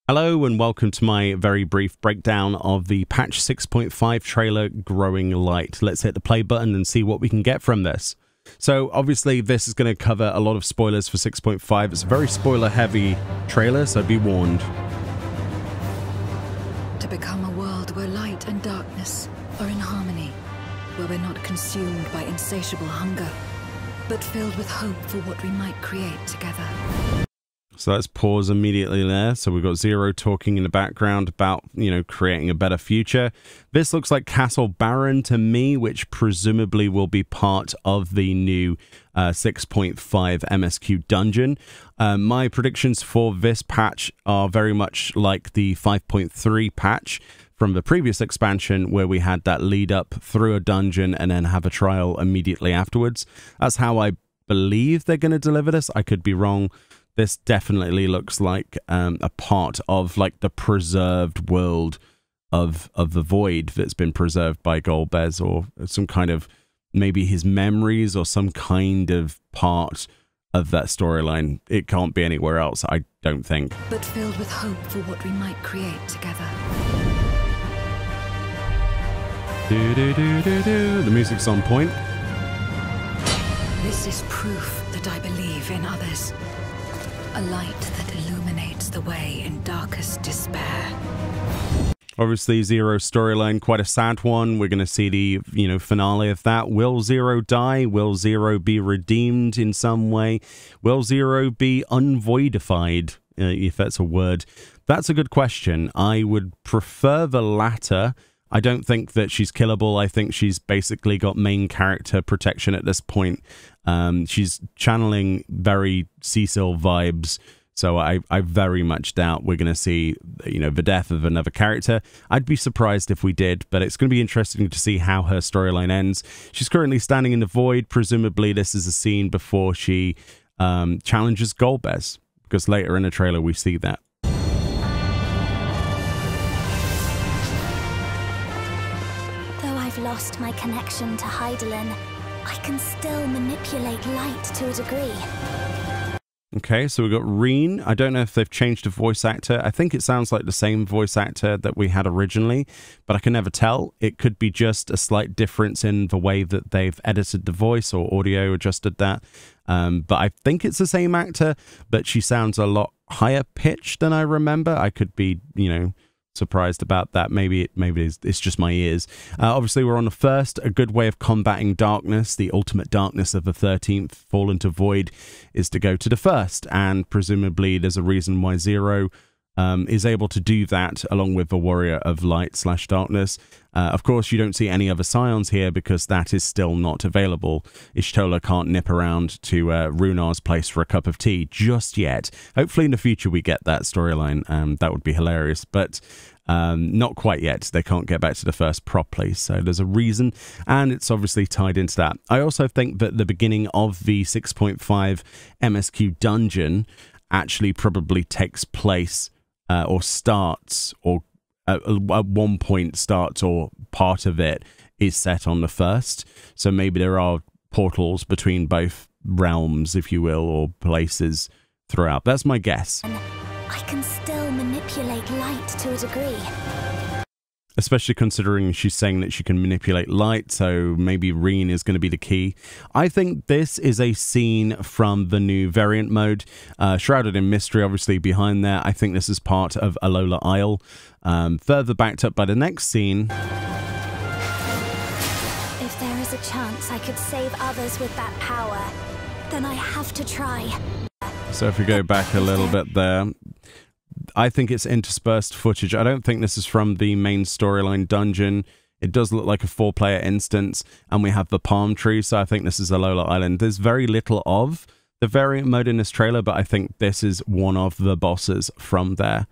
Hello and welcome to my very brief breakdown of the patch 6.5 trailer Growing Light. Let's hit the play button and see what we can get from this. So obviously this is going to cover a lot of spoilers for 6.5. It's a very spoiler heavy trailer, so be warned. To become a world where light and darkness are in harmony, where we're not consumed by insatiable hunger, but filled with hope for what we might create together. So let's pause immediately there. So we've got Zero talking in the background about, creating a better future. This looks like Castle Baron to me, which presumably will be part of the new 6.5 MSQ dungeon. My predictions for this patch are very much like the 5.3 patch from the previous expansion, where we had that lead up through a dungeon and then have a trial immediately afterwards. That's how I believe they're going to deliver this. I could be wrong. This definitely looks like a part of like the preserved world of the Void that's been preserved by Golbez, or some kind of maybe his memories or some kind of part of that storyline. It can't be anywhere else, I don't think. But filled with hope for what we might create together. The music's on point. This is proof that I believe in others. A light that illuminates the way in darkest despair. Obviously, Zero's storyline, quite a sad one. We're going to see the, finale of that. Will Zero die? Will Zero be redeemed in some way? Will Zero be unvoidified, if that's a word? That's a good question. I would prefer the latter. I don't think that she's killable. I think she's basically got main character protection at this point. She's channeling very Cecil vibes, so I very much doubt we're going to see, the death of another character. I'd be surprised if we did, but it's going to be interesting to see how her storyline ends. She's currently standing in the Void. Presumably this is a scene before she challenges Golbez, because later in the trailer we see that. Lost my connection to Hydaelyn, I can still manipulate light to a degree. Okay, so we've got Reen. I don't know if they've changed the voice actor. I think it sounds like the same voice actor that we had originally, but I can never tell. It could be just a slight difference in the way that they've edited the voice or audio adjusted that. But I think it's the same actor, but she sounds a lot higher pitched than I remember. I could be, surprised about that. Maybe it's just my ears. Obviously we're on the first. A good way of combating darkness, the ultimate darkness of the 13th, Fallen to Void, is to go to the first, and presumably there's a reason why Zero is able to do that along with the Warrior of Light / Darkness. Of course, you don't see any other Scions here because that is still not available. Ishtola can't nip around to Runar's place for a cup of tea just yet. Hopefully in the future we get that storyline. That would be hilarious, but not quite yet. They can't get back to the first properly, so there's a reason, and it's obviously tied into that. I also think that the beginning of the 6.5 MSQ dungeon actually probably takes place or starts, or at one point starts, or part of it is set on the first. So maybe there are portals between both realms, if you will, or places throughout. That's my guess. I can still manipulate light to a degree. Especially considering she's saying that she can manipulate light, so maybe Reen is going to be the key. I think this is a scene from the new variant mode, shrouded in mystery, obviously, behind there. I think this is part of Alola Isle, further backed up by the next scene. If there is a chance I could save others with that power, then I have to try. So if we go back a little bit there, I think it's interspersed footage. I don't think this is from the main storyline dungeon. It does look like a 4-player instance, and we have the palm tree, so I think this is Alola Island. There's very little of the variant mode in this trailer, but I think this is one of the bosses from there,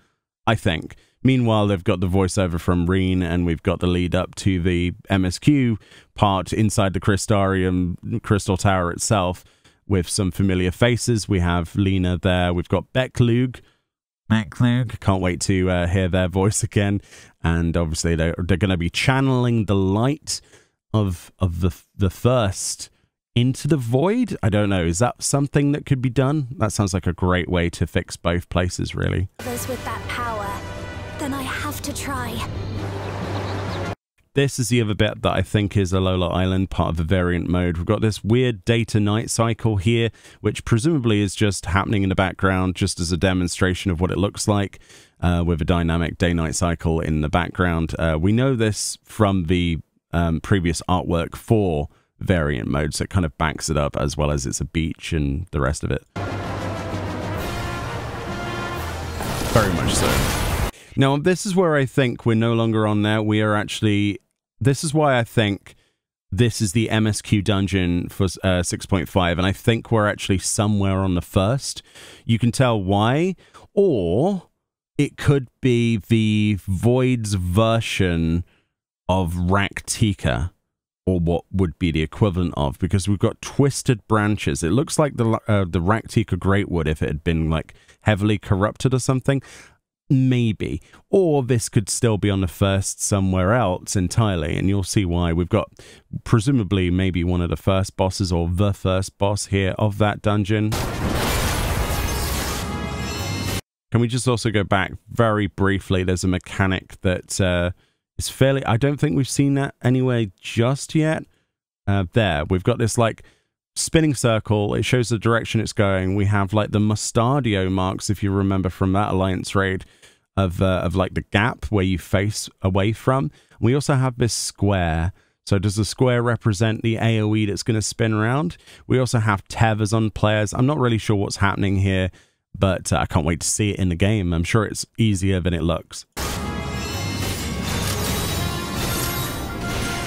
I think. Meanwhile, they've got the voiceover from Reen, and we've got the lead up to the MSQ part inside the Crystarium Crystal Tower itself, with some familiar faces. We have Lena there. We've got Becklug. Can't wait to hear their voice again. And obviously they're going to be channeling the light of the first into the void. I don't know. Is that something that could be done? That sounds like a great way to fix both places, really. Others with that power, then I have to try. This is the other bit that I think is Alola Island, part of the variant mode. We've got this weird day to night cycle here, which presumably is just happening in the background, just as a demonstration of what it looks like, with a dynamic day-night cycle in the background. We know this from the previous artwork for variant mode, so it kind of backs it up, as well as it's a beach and the rest of it. Very much so. Now, this is where I think we're no longer on there. We are actually... This is why I think this is the MSQ dungeon for 6.5, and I think we're actually somewhere on the first. You can tell why, or it could be the Void's version of Raktika, or what would be the equivalent of, because we've got twisted branches. It looks like the Raktika Greatwood if it had been like heavily corrupted or something. Maybe. Or this could still be on the first somewhere else entirely, and you'll see why. We've got presumably maybe one of the first bosses or the first boss here of that dungeon. Can we just also go back very briefly? There's a mechanic that is fairly... I don't think we've seen that anywhere just yet. There, we've got this like spinning circle. It shows the direction it's going. We have like the Mustardio marks, if you remember from that Alliance raid, of like the gap where you face away from. We also have this square. So does the square represent the AoE that's going to spin around? We also have tethers on players. I'm not really sure what's happening here, but I can't wait to see it in the game. I'm sure it's easier than it looks.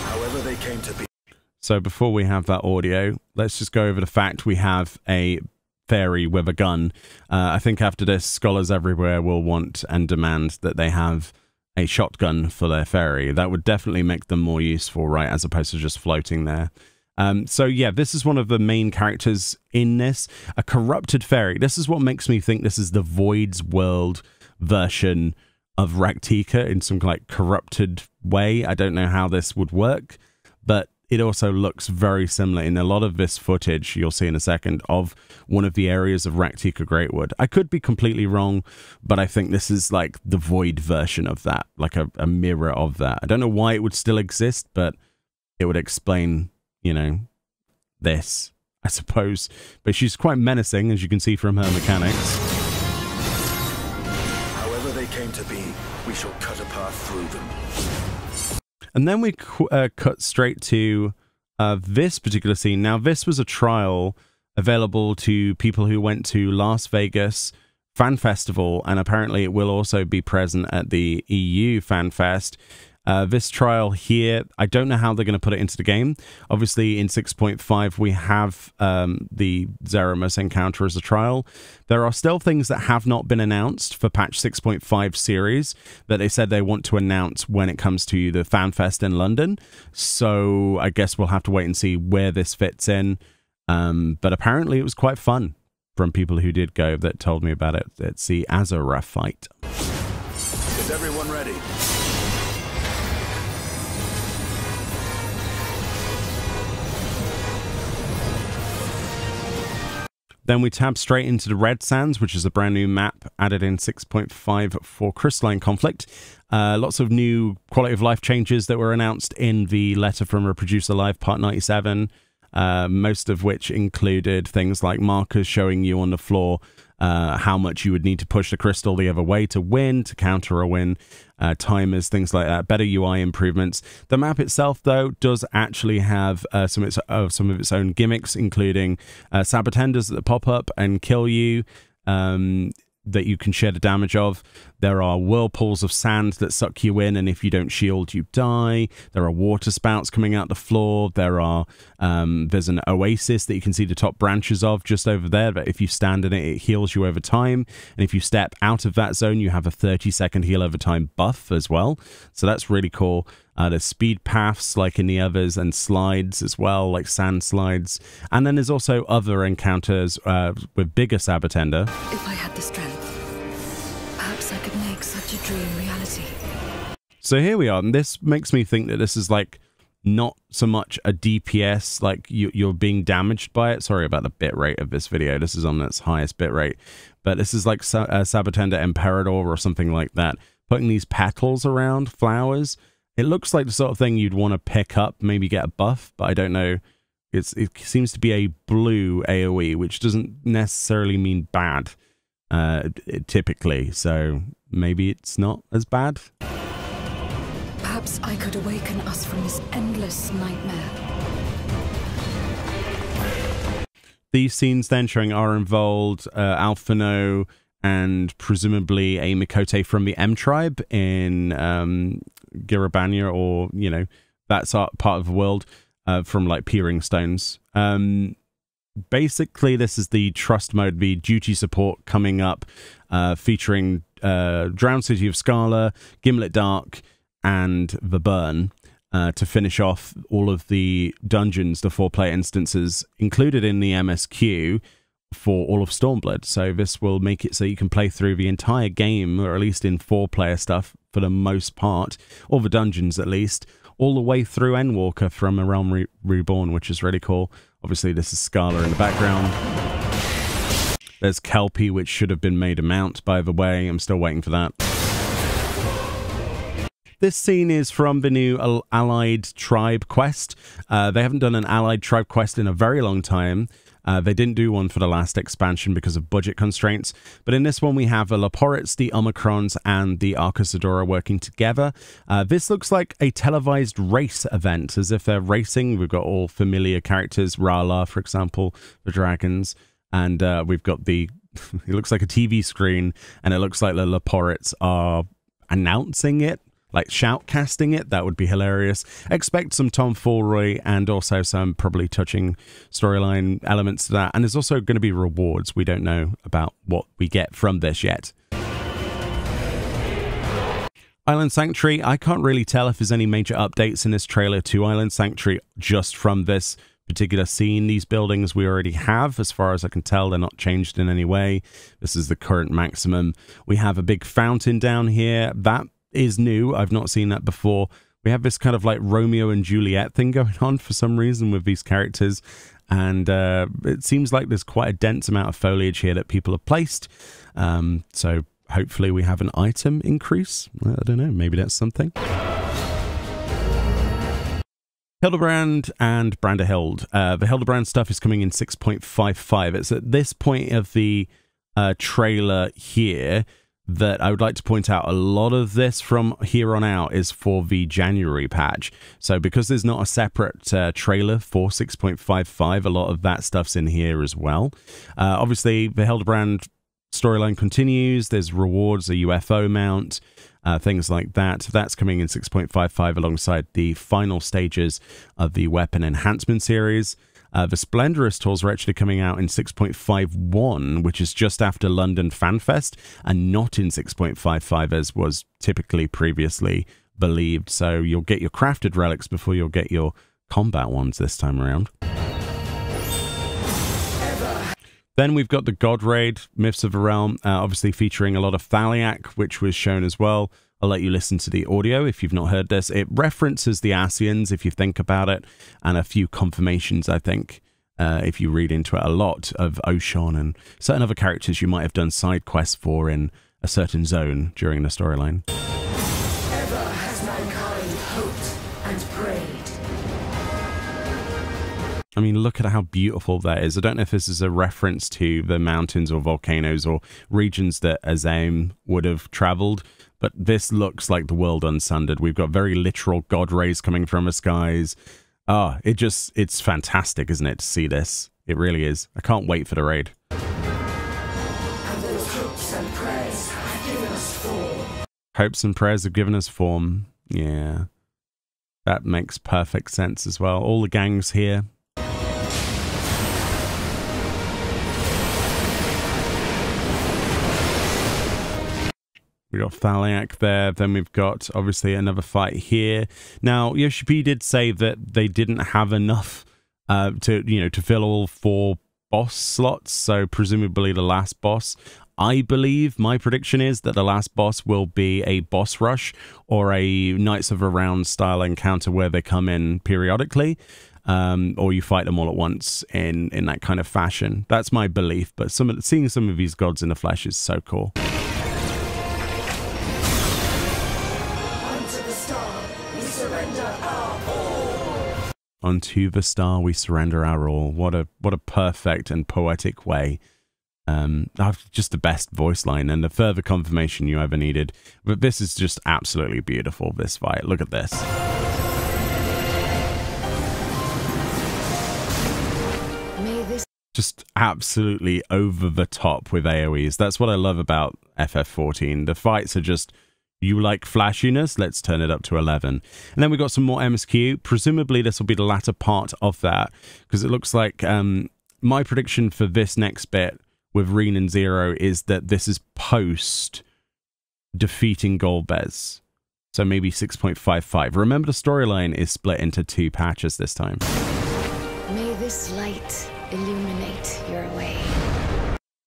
However they came to be. So before we have that audio, let's just go over the fact we have a fairy with a gun. I think after this, scholars everywhere will want and demand that they have a shotgun for their fairy. That would definitely make them more useful, right, as opposed to just floating there. So yeah, this is one of the main characters in this. A corrupted fairy. This is what makes me think this is the Void's World version of Raktika in some like corrupted way. I don't know how this would work, but it also looks very similar in a lot of this footage, you'll see in a second, of one of the areas of Raktika Greatwood. I could be completely wrong, but I think this is like the Void version of that, like a mirror of that. I don't know why it would still exist, but it would explain, you know, this, I suppose. But she's quite menacing, as you can see from her mechanics. However they came to be, we shall cut a path through them. And then we cut straight to this particular scene. Now, this was a trial available to people who went to Las Vegas Fan Festival, and apparently it will also be present at the EU Fan Fest. This trial here, I don't know how they're going to put it into the game. Obviously, in 6.5, we have the Zeramus encounter as a trial. There are still things that have not been announced for patch 6.5 series that they said they want to announce when it comes to the FanFest in London. So I guess we'll have to wait and see where this fits in. But apparently it was quite fun from people who did go that told me about it. It's the Azura fight. Is everyone ready? Then we tab straight into the Red Sands, which is a brand new map added in 6.5 for Crystalline Conflict. Lots of new quality of life changes that were announced in the Letter from a Producer Live Part 97, most of which included things like markers showing you on the floor how much you would need to push the crystal the other way to win, to counter a win, timers, things like that, better UI improvements. The map itself, though, does actually have some of its own gimmicks, including sabotenders that pop up and kill you, that you can share the damage of. There are whirlpools of sand that suck you in, and if you don't shield, you die. There are water spouts coming out the floor. There's an oasis that you can see the top branches of just over there, that if you stand in it, it heals you over time. And if you step out of that zone, you have a 30-second heal over time buff as well. So that's really cool. There's speed paths like in the others, and slides as well, like sand slides. And then there's also other encounters with bigger Sabatender. If I had the strength, perhaps I could make such a dream reality. So here we are, and this makes me think that this is like not so much a DPS, like you're being damaged by it. Sorry about the bitrate of this video. This is on its highest bitrate. But this is like Sabotenda Emperador or something like that. Putting these petals around flowers. It looks like the sort of thing you'd want to pick up, maybe get a buff, but I don't know. It seems to be a blue AoE, which doesn't necessarily mean bad, typically. So maybe it's not as bad. Perhaps I could awaken us from this endless nightmare. These scenes then showing are involved Alphino and presumably a Mikote from the M tribe in Girabanya, or, you know, that's part of the world from like Peering Stones. Basically, this is the trust mode, the duty support coming up, featuring Drowned City of Scala, Gimlet Dark, and the Burn. To finish off all of the dungeons, the 4-player instances included in the MSQ for all of Stormblood. So this will make it so you can play through the entire game, or at least in 4-player stuff for the most part, or the dungeons at least, all the way through Endwalker from A Realm Reborn, which is really cool. Obviously, this is Scala in the background. There's Kelpie, which should have been made a mount, by the way. I'm still waiting for that. This scene is from the new Allied Tribe quest. They haven't done an Allied Tribe quest in a very long time. They didn't do one for the last expansion because of budget constraints. But in this one, we have the Leporits, the Omicrons, and the Arcasadora working together. This looks like a televised race event, as if they're racing. We've got all familiar characters, Rala, for example, the dragons. And we've got the... it looks like a TV screen, and it looks like the Leporits are announcing it. Like shoutcasting it. That would be hilarious. Expect some tomfoolery and also some probably touching storyline elements to that. And there's also going to be rewards. We don't know about what we get from this yet. Island Sanctuary. I can't really tell if there's any major updates in this trailer to Island Sanctuary just from this particular scene. These buildings we already have, as far as I can tell. They're not changed in any way. This is the current maximum. We have a big fountain down here. That is new. I've not seen that before. We have this kind of like Romeo and Juliet thing going on for some reason with these characters, and it seems like there's quite a dense amount of foliage here that people have placed, so hopefully we have an item increase. I don't know, maybe that's something. Hildebrand and Branderhild. The Hildebrand stuff is coming in 6.55. It's at this point of the trailer here that I would like to point out a lot of this from here on out is for the January patch. So because there's not a separate trailer for 6.55, a lot of that stuff's in here as well. Obviously, the Hildebrand storyline continues. There's rewards, a UFO mount, things like that. That's coming in 6.55 alongside the final stages of the weapon enhancement series. The Splendorous tools are actually coming out in 6.51, which is just after London FanFest, and not in 6.55 as was typically previously believed. So you'll get your crafted relics before you'll get your combat ones this time around. Then we've got the God Raid, Myths of the Realm, obviously featuring a lot of Thaliak, which was shown as well. I'll let you listen to the audio if you've not heard this. It references the Ascians, if you think about it, and a few confirmations, I think, if you read into it a lot, of Oshon and certain other characters you might have done side quests for in a certain zone during the storyline. Ever has mankind hoped and prayed. I mean, look at how beautiful that is. I don't know if this is a reference to the mountains or volcanoes or regions that Azaim would have traveled, but this looks like the world unsundered. We've got very literal god rays coming from the skies. It's fantastic, isn't it, to see this? It really is. I can't wait for the raid. And those hopes and prayers have given us form. Hopes and prayers have given us form. Yeah. That makes perfect sense as well. All the gangs here. We got Thaliak there. Then we've got obviously another fight here. Now Yoshi P did say that they didn't have enough to fill all 4 boss slots. So presumably the last boss. I believe, my prediction is that the last boss will be a boss rush or a Knights of a Round style encounter where they come in periodically, or you fight them all at once in that kind of fashion. That's my belief, but seeing some of these gods in the flesh is so cool. Unto the star, we surrender our all. Unto the star we surrender our all. What a perfect and poetic way. Just the best voice line and the further confirmation you ever needed. But this is just absolutely beautiful, this fight. Look at this. Just absolutely over the top with AoEs. That's what I love about FF14. The fights are just, you like flashiness? Let's turn it up to 11. And then we got some more MSQ. Presumably this will be the latter part of that, because it looks like my prediction for this next bit with Reen and Zero is that this is post defeating Golbez. So maybe 6.55. Remember, the storyline is split into 2 patches this time. May this light illuminate your way.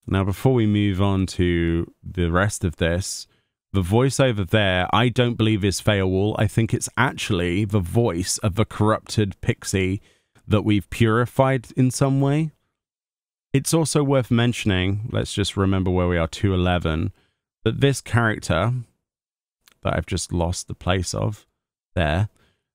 Now, before we move on to the rest of this, the voiceover there, I don't believe is Feowul. I think it's actually the voice of the corrupted pixie that we've purified in some way. It's also worth mentioning, let's just remember where we are, 211, that this character that I've just lost the place of there,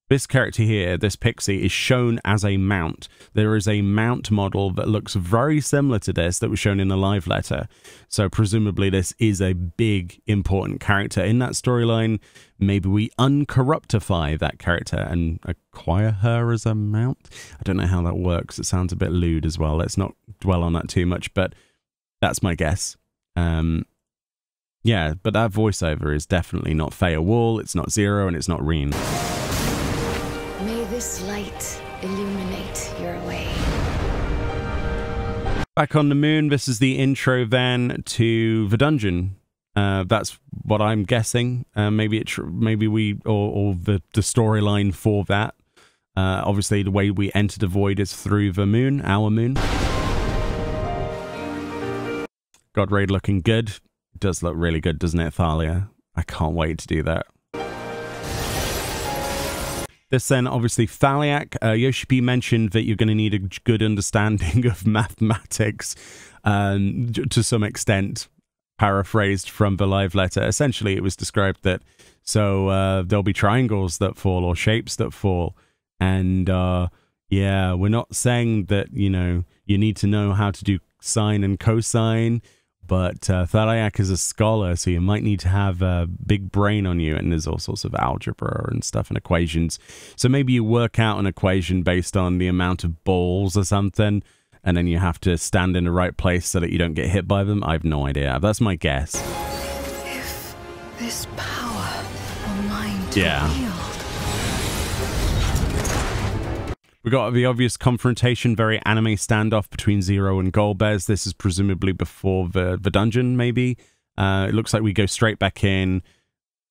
this character here, this pixie, is shown as a mount. There is a mount model that looks very similar to this that was shown in the live letter. So presumably this is a big, important character in that storyline. Maybe we uncorruptify that character and acquire her as a mount. I don't know how that works. It sounds a bit lewd as well. Let's not dwell on that too much, but that's my guess. Yeah, but that voiceover is definitely not Feowul, it's not Zero, and it's not Reen. May this light illuminate your way. Back on the moon, this is the intro then to the dungeon. That's what I'm guessing. Maybe we or the storyline for that. Obviously, the way we enter the void is through the moon, our moon. God Raid looking good. It does look really good, doesn't it, Thalia? I can't wait to do that. This then, obviously, Thaliak. Yoshi P mentioned that you're going to need a good understanding of mathematics to some extent, paraphrased from the live letter. Essentially, it was described that, so there'll be triangles that fall or shapes that fall. And, yeah, we're not saying that, you know, you need to know how to do sine and cosine, but Thaliak is a scholar, so you might need to have a big brain on you, and there's all sorts of algebra and stuff and equations. So maybe you work out an equation based on the amount of balls or something, and then you have to stand in the right place so that you don't get hit by them. I have no idea. That's my guess. If this power were mine to wield. We got the obvious confrontation, very anime standoff between Zero and Golbez. This is presumably before the dungeon, maybe. It looks like we go straight back in,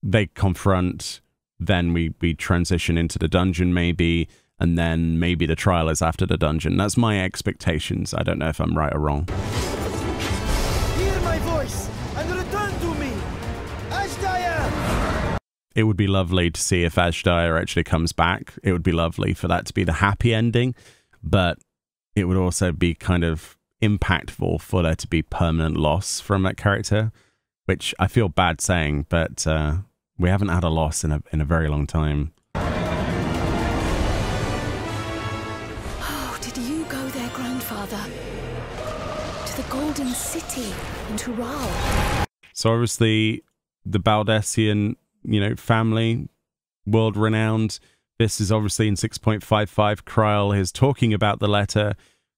they confront, then we transition into the dungeon maybe, and then maybe the trial is after the dungeon. That's my expectations. I don't know if I'm right or wrong. Hear my voice and return to me, Ashdaya! It would be lovely to see if Ashdaya actually comes back. It would be lovely for that to be the happy ending, but it would also be kind of impactful for there to be permanent loss from that character, which I feel bad saying, but we haven't had a loss in a very long time. Oh, did you go there, grandfather? To the Golden City in Tural. So obviously the Baldessian, you know, family, world renowned. This is obviously in 6.55. Kryl is talking about the letter,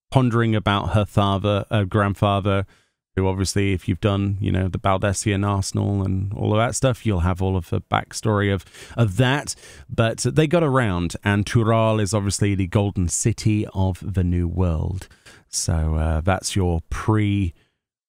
pondering about her grandfather, who obviously, if you've done, you know, the Baldessian Arsenal and all of that stuff, you'll have all of the backstory of that. But they got around, and Tural is obviously the golden city of the new world. So that's your pre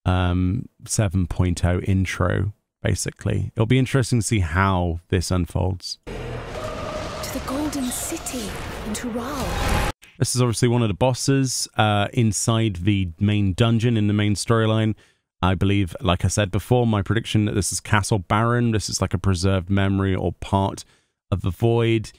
7.0 intro. Basically, it'll be interesting to see how this unfolds. To the Golden City in Tural. This is obviously one of the bosses inside the main dungeon in the main storyline. I believe, like I said before, my prediction that this is Castle Baron. This is like a preserved memory or part of the void.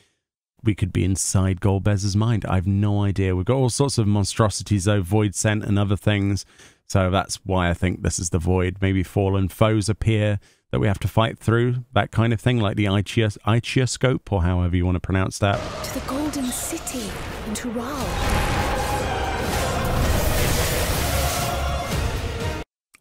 We could be inside Golbez's mind. I have no idea. We've got all sorts of monstrosities, though, void scent and other things. So that's why I think this is the void. Maybe fallen foes appear that we have to fight through, that kind of thing, like the Ichioscope, or however you want to pronounce that. To the Golden City in Tural.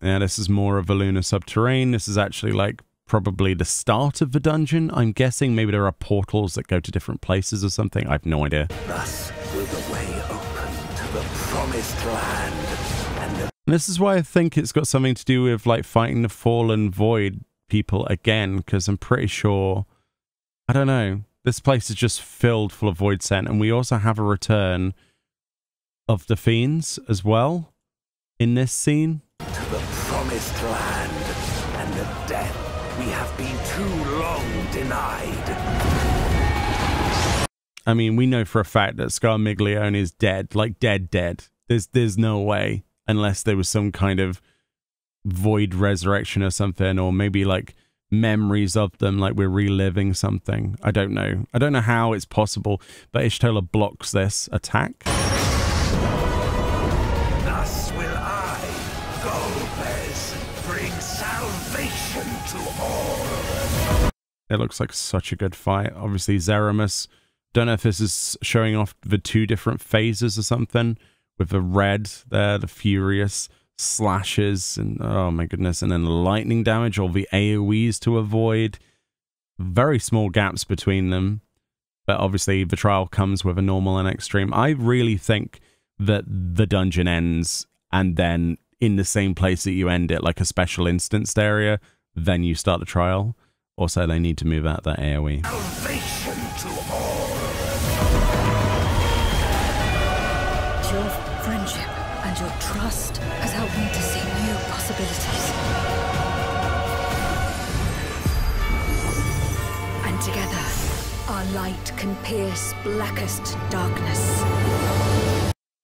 Yeah, this is more of a lunar subterrane. This is actually like probably the start of the dungeon. I'm guessing maybe there are portals that go to different places or something. I have no idea. Thus will the way open to the promised land. And this is why I think it's got something to do with like fighting the fallen void people again, because I'm pretty sure, I don't know, this place is just filled full of void scent, and we also have a return of the fiends as well in this scene. to the promised land and the death we have been too long denied. I mean, we know for a fact that Scarmiglione is dead, like dead. There's no way, unless there was some kind of void resurrection or something, or maybe like memories of them, like we're reliving something. I don't know how it's possible, but Ishtola blocks this attack. Thus will I, Golbez, bring salvation to all. It looks like such a good fight. Obviously Zeramus, don't know if this is showing off the two different phases or something, with the red there, the furious slashes, and oh my goodness, and then lightning damage, all the AoEs to avoid. Very small gaps between them, but obviously the trial comes with a normal and extreme. I really think that the dungeon ends and then in the same place that you end it, like a special instanced area, then you start the trial. Also, they need to move out that AoE. Salvation to all. Your friendship and your trust has helped me to see new possibilities. And together, our light can pierce blackest darkness.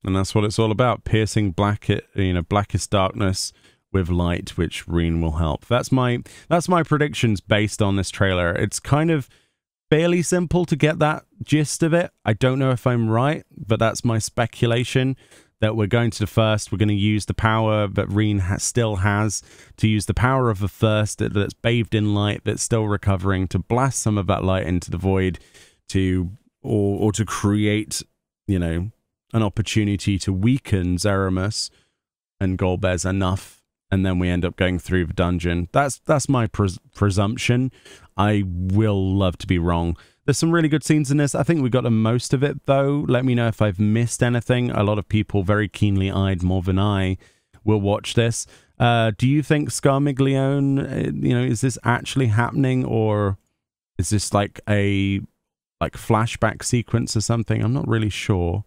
And that's what it's all about, piercing blackest darkness with light, which Reen will help. That's my predictions based on this trailer. It's kind of fairly simple to get that gist of it. I don't know if I'm right, but that's my speculation, that we're going to the first, we're going to use the power that Reen still has, to use the power of the thirst that's bathed in light, that's still recovering, to blast some of that light into the void, or to create, an opportunity to weaken Zeramus and Golbez enough, and then we end up going through the dungeon. That's my presumption. I will love to be wrong. There's some really good scenes in this. I think we got the most of it, though. Let me know if I've missed anything. A lot of people, very keenly eyed, more than I, will watch this. Do you think Scarmiglione, is this actually happening, or is this like a flashback sequence or something? I'm not really sure.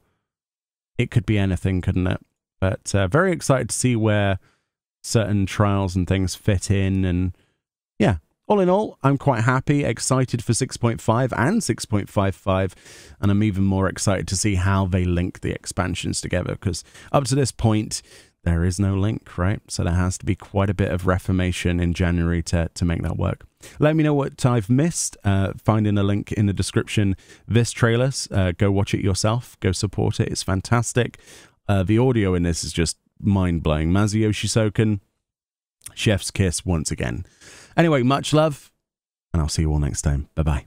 It could be anything, couldn't it? But very excited to see where certain trials and things fit in, and yeah. All in all, I'm quite happy, excited for 6.5 and 6.55, and I'm even more excited to see how they link the expansions together, because up to this point, there is no link, right? So there has to be quite a bit of reformation in January to make that work. Let me know what I've missed. Finding a link in the description. This trailer, go watch it yourself. Go support it. It's fantastic. The audio in this is just mind-blowing. Masayoshi Soken, chef's kiss once again. Anyway, much love, and I'll see you all next time. Bye-bye.